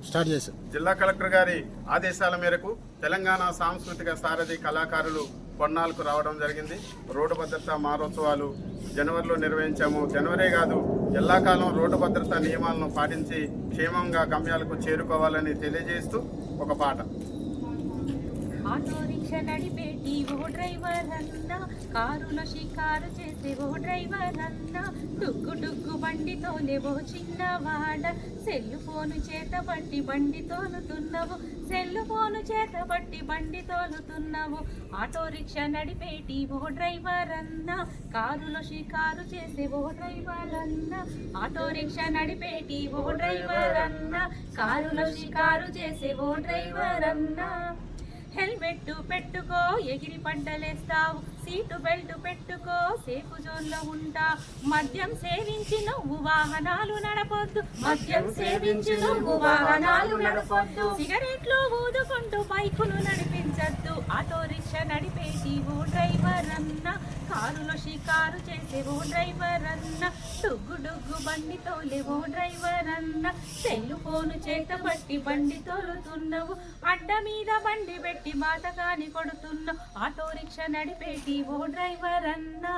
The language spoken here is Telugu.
స్టార్ట్ చేశారు. జిల్లా కలెక్టర్ గారి ఆదేశాల మేరకు తెలంగాణ సాంస్కృతిక సారథి కళాకారులు పొన్నాలకు రావడం జరిగింది. రోడ్డు భద్రతా మారోత్సవాలు జనవరిలో నిర్వహించాము. జనవరే కాదు, ఎల్లాకాలం రోడ్డు భద్రతా నియమాలను పాటించి క్షేమంగా గమ్యాలకు చేరుకోవాలని తెలియజేస్తూ ఒక పాట. ఆటో రిక్షా నడిపేటి ఓ డ్రైవర్ అన్నా, కారులో షికారు చేసే ఓ డ్రైవర్ అన్నా, డుగ్గు డుగ్గు బండితోనే ఓ చిన్నవాడ, సెల్లు ఫోను చేత పట్టి బండి తోలుతున్నావు, సెల్లు ఫోను చేత పట్టి బండి తోలుతున్నావు. ఆటో రిక్షా నడిపేటి ఓ డ్రైవర్ అన్నా, కారులో షికారు చేసే ఓ డ్రైవర్ అన్నా, ఆటో రిక్షా నడిపేటి ఓ డ్రైవర్ అన్నా, కారులో షికారు చేసే ఓ డ్రైవర్ అన్నా. హెల్మెట్ పెట్టుకో ఎగిరి పంటలేస్తావు, సీటు బెల్ట్ పెట్టుకో సేఫ్ జోన్లో ఉంటా, మద్యం సేవించి నువ్వు వాహనాలు నడపొద్దు, మద్యం సేవించి నువ్వు వాహనాలు నడపొద్దు, సిగరెట్లు ఊదుకుంటూ బైకులు నడిపించద్దు. ఆటో రిక్షా నడిపేసి ఓ డ్రైవర్ అన్న, కారులో షికారు చేసే ఓ డ్రైవర్ అన్న, డుగ్గు డుగ్గు బండి తోలే ఓ డ్రైవర్ అన్న, సెల్లు ఫోను చేత పట్టి బండి తోలుతున్నావు, అడ్డ మీద బండి పెట్టి బాటగాని కొడుతున్నావు. ఆటో రిక్షా నడిపేటి ఓ డ్రైవర్ అన్నా.